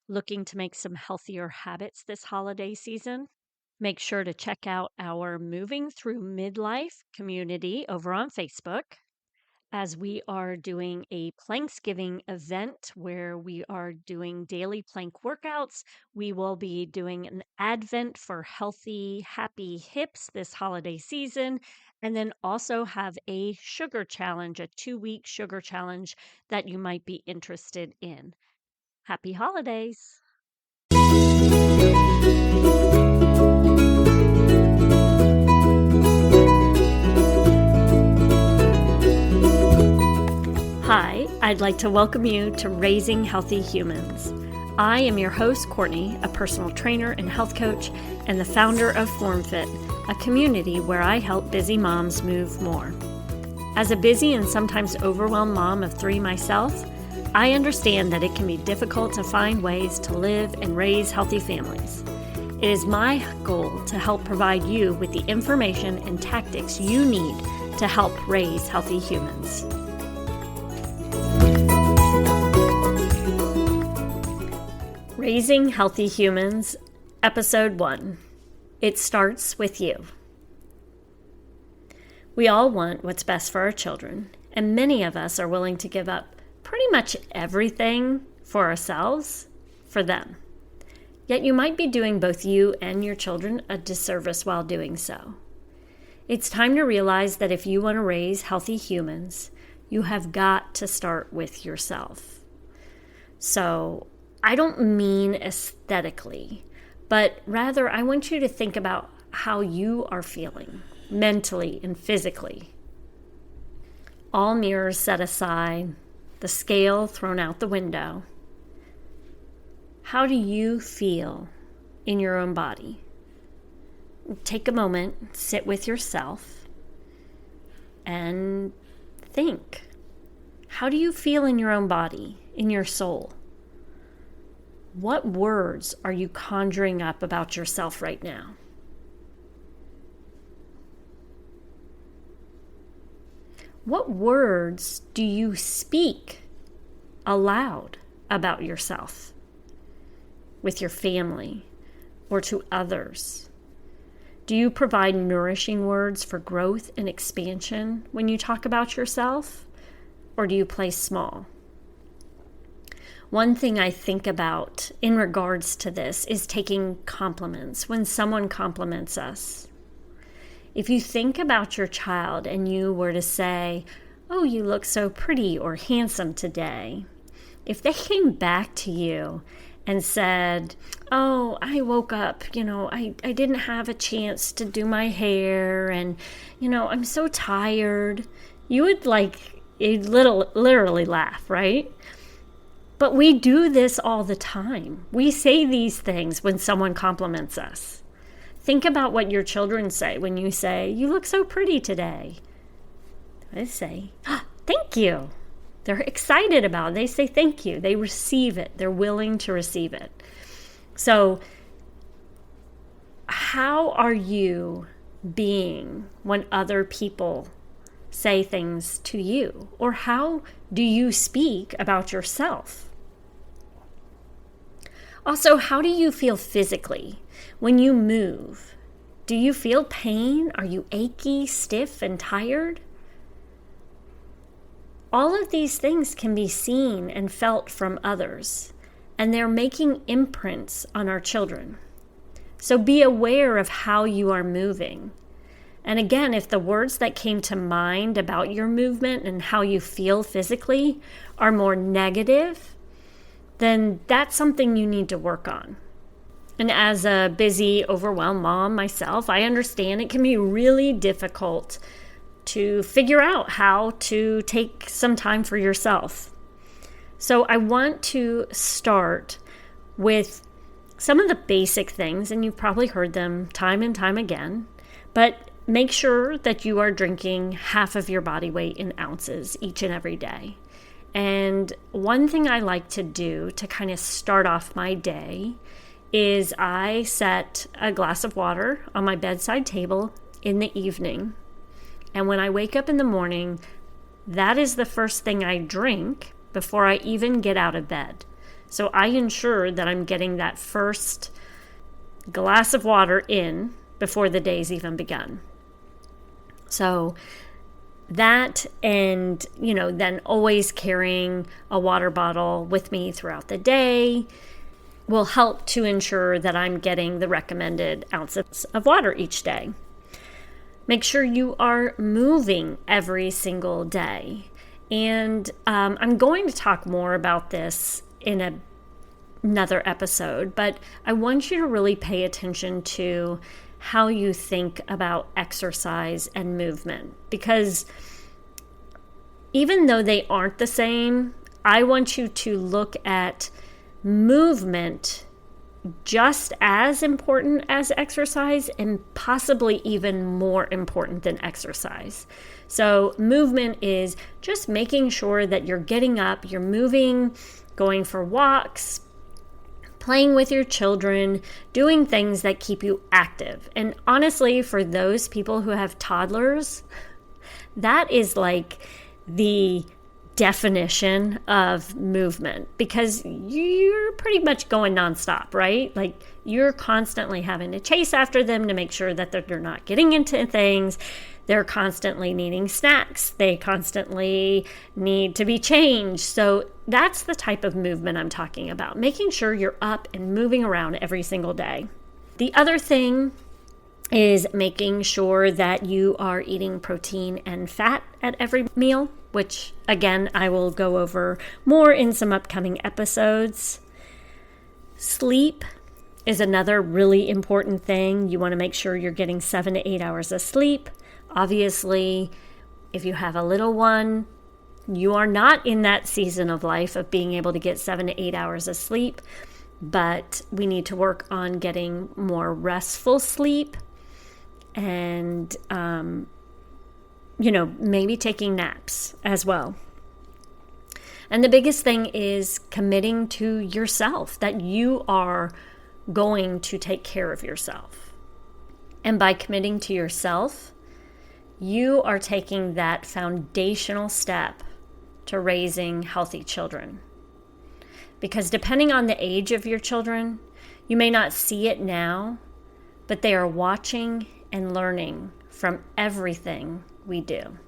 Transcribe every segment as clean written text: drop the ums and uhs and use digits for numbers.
Looking to make some healthier habits this holiday season? Make sure to check out our Moving Through Midlife community over on Facebook, as we are doing a Planksgiving event where we are doing daily plank workouts. We will be doing an Advent for healthy, happy hips this holiday season, and then also have a sugar challenge, a 2-week sugar challenge that you might be interested in. Happy holidays! Hi, I'd like to welcome you to Raising Healthy Humans. I am your host, Courtney, a personal trainer and health coach, and the founder of FormFit, a community where I help busy moms move more. As a busy and sometimes overwhelmed mom of 3 myself, I understand that it can be difficult to find ways to live and raise healthy families. It is my goal to help provide you with the information and tactics you need to help raise healthy humans. Raising Healthy Humans, Episode 1. It starts with you. We all want what's best for our children, and many of us are willing to give up pretty much everything for ourselves, for them. Yet you might be doing both you and your children a disservice while doing so. It's time to realize that if you want to raise healthy humans, you have got to start with yourself. So, I don't mean aesthetically, but rather I want you to think about how you are feeling, mentally and physically. All mirrors set aside, the scale thrown out the window. How do you feel in your own body? Take a moment, sit with yourself, and think. How do you feel in your own body, in your soul? What words are you conjuring up about yourself right now? What words do you speak aloud about yourself with your family or to others? Do you provide nourishing words for growth and expansion when you talk about yourself, or do you play small? One thing I think about in regards to this is taking compliments when someone compliments us. If you think about your child and you were to say, "Oh, you look so pretty or handsome today," if they came back to you and said, "Oh, I woke up, I didn't have a chance to do my hair and, I'm so tired," you would you'd literally laugh, right? But we do this all the time. We say these things when someone compliments us. Think about what your children say when you say, "You look so pretty today." They say, "Thank you." They're excited about it. They say thank you. They receive it. They're willing to receive it. So, how are you being when other people say things to you? Or how do you speak about yourself? Also, how do you feel physically when you move? Do you feel pain? Are you achy, stiff, and tired? All of these things can be seen and felt from others, and they're making imprints on our children. So be aware of how you are moving. And again, if the words that came to mind about your movement and how you feel physically are more negative, then that's something you need to work on. And as a busy, overwhelmed mom myself, I understand it can be really difficult to figure out how to take some time for yourself. So I want to start with some of the basic things, and you've probably heard them time and time again, but make sure that you are drinking half of your body weight in ounces each and every day. And one thing I like to do to kind of start off my day is I set a glass of water on my bedside table in the evening. And when I wake up in the morning, that is the first thing I drink before I even get out of bed. So I ensure that I'm getting that first glass of water in before the day's even begun. So that, and, then always carrying a water bottle with me throughout the day will help to ensure that I'm getting the recommended ounces of water each day. Make sure you are moving every single day. And I'm going to talk more about this in another episode, but I want you to really pay attention to how you think about exercise and movement, because even though they aren't the same, I want you to look at movement just as important as exercise, and possibly even more important than exercise. So movement is just making sure that you're getting up, you're moving, going for walks, playing with your children, doing things that keep you active. And honestly, for those people who have toddlers, that is like the definition of movement, because you're pretty much going nonstop, right? Like, you're constantly having to chase after them to make sure that they're not getting into things. They're constantly needing snacks. They constantly need to be changed. So that's the type of movement I'm talking about, making sure you're up and moving around every single day. The other thing is making sure that you are eating protein and fat at every meal, which, again, I will go over more in some upcoming episodes. Sleep is another really important thing. You want to make sure you're getting 7 to 8 hours of sleep. Obviously, if you have a little one, you are not in that season of life of being able to get 7 to 8 hours of sleep, but we need to work on getting more restful sleep and, maybe taking naps as well. And the biggest thing is committing to yourself, that you are going to take care of yourself. And by committing to yourself, you are taking that foundational step to raising healthy children. Because depending on the age of your children, you may not see it now, but they are watching and learning from everything we do.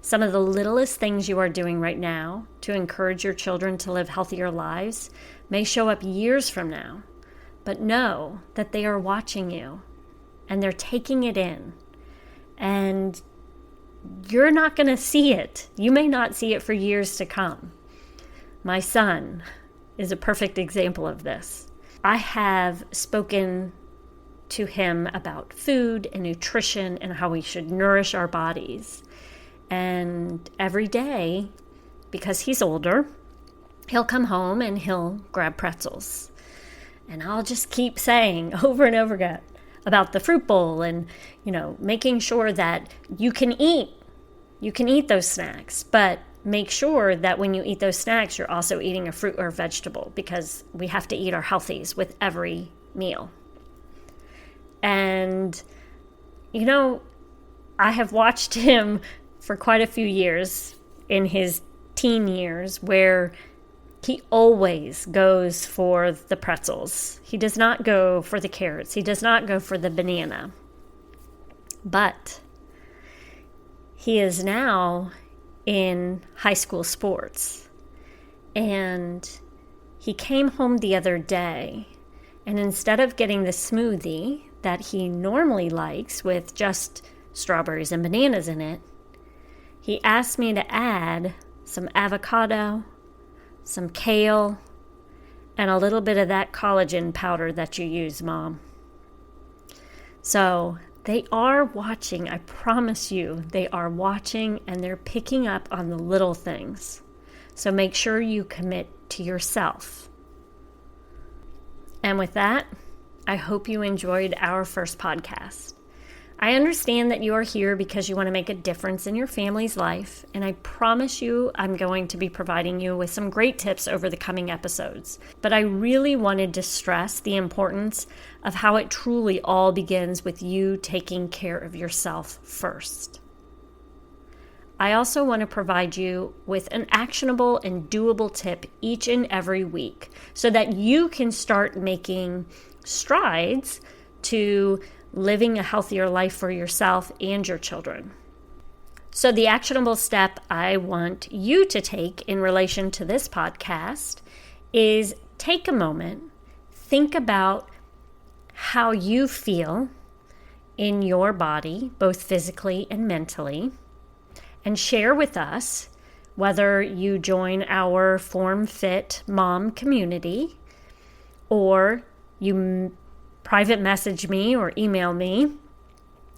Some of the littlest things you are doing right now to encourage your children to live healthier lives may show up years from now, but know that they are watching you and they're taking it in. And you're not going to see it. You may not see it for years to come. My son is a perfect example of this. I have spoken to him about food and nutrition and how we should nourish our bodies. And every day, because he's older, he'll come home and he'll grab pretzels. And I'll just keep saying over and over again about the fruit bowl and, making sure that you can eat those snacks, but make sure that when you eat those snacks, you're also eating a fruit or vegetable, because we have to eat our healthies with every meal. And, I have watched him for quite a few years in his teen years where he always goes for the pretzels. He does not go for the carrots. He does not go for the banana. But he is now in high school sports. And he came home the other day, and instead of getting the smoothie that he normally likes with just strawberries and bananas in it, he asked me to add some avocado, some kale, and a little bit of that collagen powder that you use, Mom. So they are watching. I promise you, they are watching, and they're picking up on the little things. So make sure you commit to yourself. And with that, I hope you enjoyed our first podcast. I understand that you are here because you want to make a difference in your family's life, and I promise you I'm going to be providing you with some great tips over the coming episodes. But I really wanted to stress the importance of how it truly all begins with you taking care of yourself first. I also want to provide you with an actionable and doable tip each and every week so that you can start making strides to living a healthier life for yourself and your children. So the actionable step I want you to take in relation to this podcast is take a moment, think about how you feel in your body, both physically and mentally, and share with us, whether you join our Form Fit Mom community or you private message me or email me.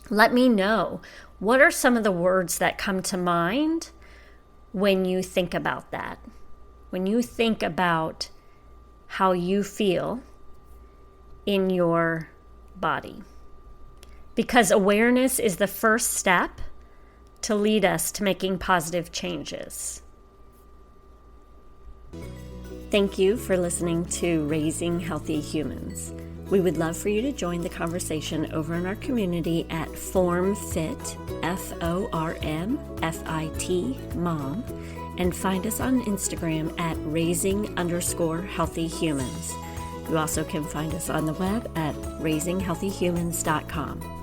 Let me know, what are some of the words that come to mind when you think about that? When you think about how you feel in your body. Because awareness is the first step to lead us to making positive changes. Thank you for listening to Raising Healthy Humans. We would love for you to join the conversation over in our community at FormFit, FormFit Mom, and find us on Instagram at raising_healthy-humans. You also can find us on the web at raisinghealthyhumans.com.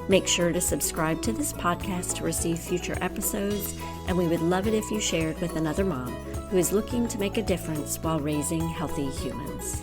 Make sure to subscribe to this podcast to receive future episodes, and we would love it if you shared with another mom who is looking to make a difference while raising healthy humans.